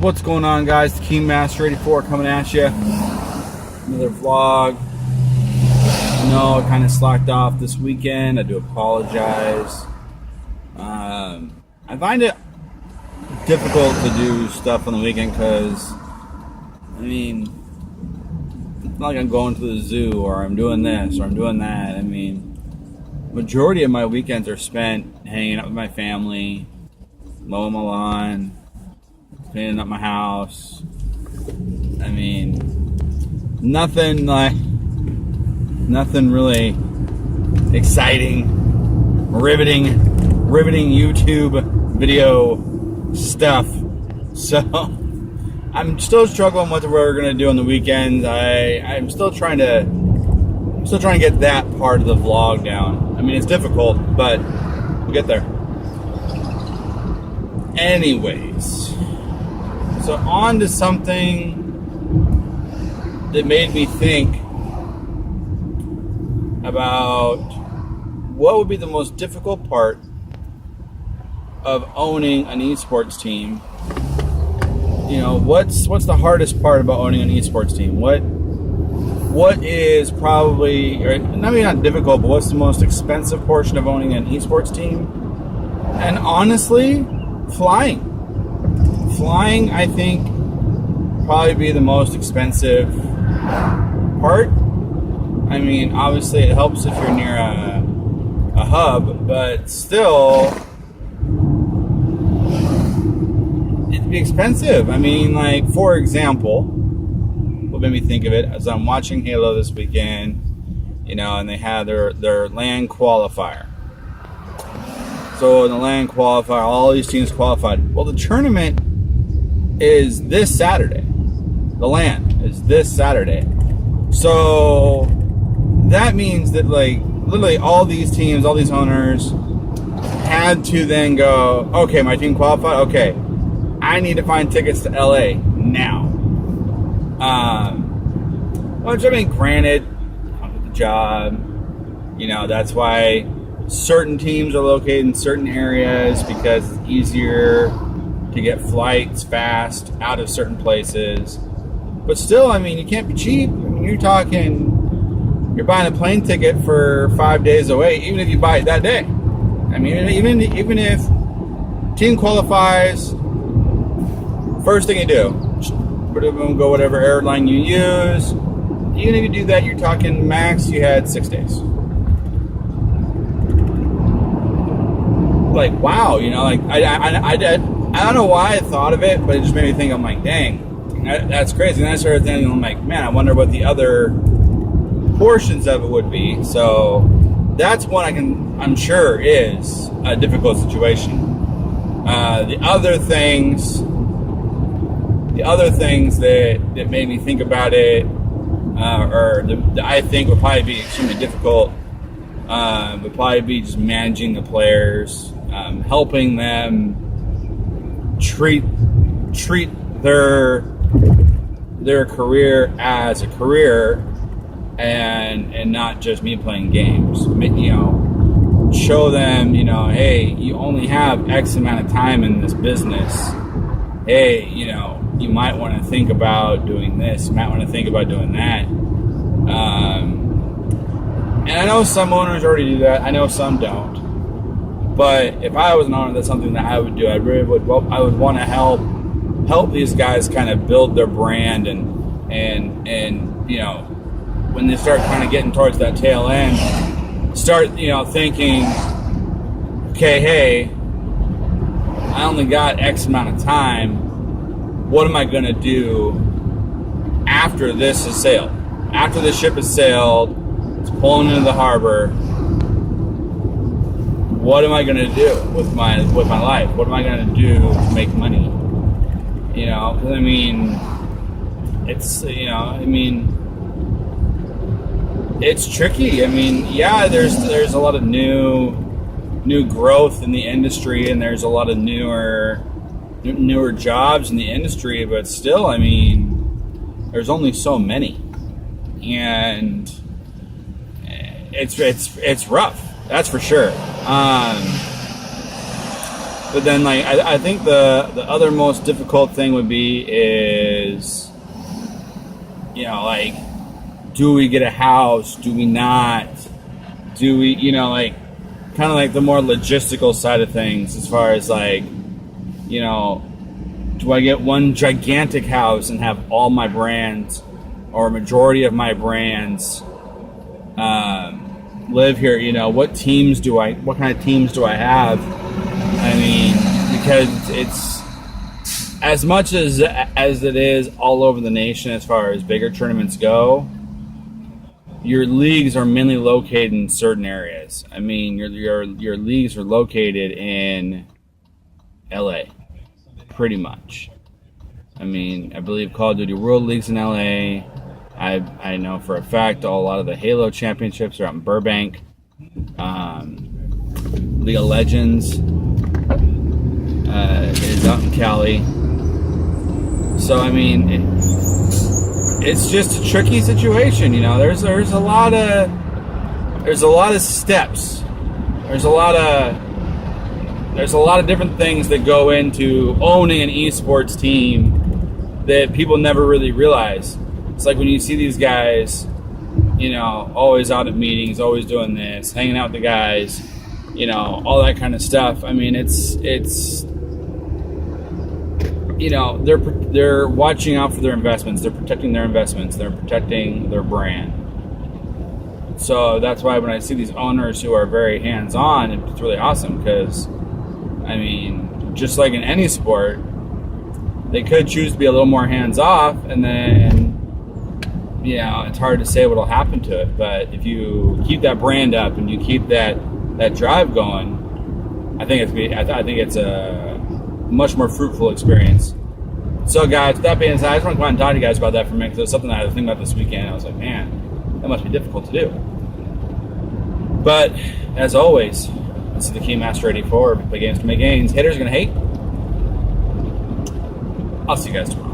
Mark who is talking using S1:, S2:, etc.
S1: What's going on, guys? The Kingmaster 84 coming at you. Another vlog. No, I kind of slacked off this weekend. I do apologize. I find it difficult to do stuff on the weekend because, I mean, it's not like I'm going to the zoo or I'm doing this or I'm doing that. I mean, majority of my weekends are spent hanging out with my family, mowing my lawn, cleaning up my house. I mean, nothing really exciting, riveting YouTube video stuff. So I'm still struggling with what we're gonna do on the weekends. I'm still trying to get that part of the vlog down. I mean, it's difficult, but we'll get there. Anyways, so on to something that made me think about what would be the most difficult part of owning an esports team. You know, what's the hardest part about owning an esports team? What is probably, or maybe not difficult, but what's the most expensive portion of owning an esports team? And honestly, flying. Flying, I think, probably be the most expensive part. I mean, obviously it helps if you're near a hub, but still, it'd be expensive. I mean, like, for example, what made me think of it, as I'm watching Halo this weekend, you know, and they had their LAN qualifier. So in the LAN qualifier, all these teams qualified. Well, the tournament is this Saturday. The LAN is this Saturday. So that means that, like, literally all these teams, all these owners had to then go, okay, my team qualified, okay, I need to find tickets to LA now. Which, I mean, granted, comes with the job. You know, that's why certain teams are located in certain areas, because it's easier to get flights fast out of certain places. But still, I mean, you can't be cheap. I mean, you're buying a plane ticket for 5 days away, even if you buy it that day. I mean, even if team qualifies, first thing you do, go whatever airline you use. Even if you do that, you're talking max, you had 6 days. Like, wow, you know, like, I don't know why I thought of it, but it just made me think, I'm like, dang, that's crazy. And I started thinking, I'm like, man, I wonder what the other portions of it would be. So that's one I'm sure is a difficult situation. The other things that made me think about it, I think would probably be extremely difficult, would probably be just managing the players, helping them treat their career as a career, and not just me playing games. You know, show them, you know, hey, you only have X amount of time in this business. Hey, you know, you might want to think about doing this. You might want to think about doing that. And I know some owners already do that. I know some don't. But if I was an owner, that's something that I would do. I would want to help these guys kind of build their brand, and you know, when they start kind of getting towards that tail end, start, you know, thinking, okay, hey, I only got X amount of time. What am I going to do after this is sailed? After the ship is sailed, it's pulling into the harbor. What am I going to do with my life? What am I going to do to make money? You know, 'cause I mean, it's, you know, I mean, it's tricky. I mean, yeah, there's a lot of new growth in the industry, and there's a lot of newer jobs in the industry, but still, I mean, there's only so many, and it's rough. That's for sure. But then, like, I think the other most difficult thing would be is, like, do we get a house? Do we not? Do we, like, kind of like the more logistical side of things as far as, like, do I get one gigantic house and have all my brands or a majority of my brands live here? What kind of teams do I have? I mean, because it's as much as it is all over the nation as far as bigger tournaments go. Your leagues are mainly located in certain areas. I mean, your leagues are located in LA, pretty much. I mean, I believe Call of Duty World League's in LA. I know for a fact a lot of the Halo championships are out in Burbank. League of Legends is out in Cali. So I mean, it's just a tricky situation. There's a lot of steps. There's a lot of different things that go into owning an esports team that people never really realize. It's like when you see these guys, always out at meetings, always doing this, hanging out with the guys, all that kind of stuff. I mean, it's they're watching out for their investments. They're protecting their investments. They're protecting their brand. So that's why when I see these owners who are very hands-on, it's really awesome because, I mean, just like in any sport, they could choose to be a little more hands-off, and then, it's hard to say what will happen to it. But if you keep that brand up and you keep that drive going, I think it's a much more fruitful experience. So, guys, with that being said, I just want to come out and talk to you guys about that for a minute because it was something that I had to think about this weekend. I was like, man, that must be difficult to do. But, as always, this is the Keymaster 84. We play games to make gains. Haters are going to hate. I'll see you guys tomorrow.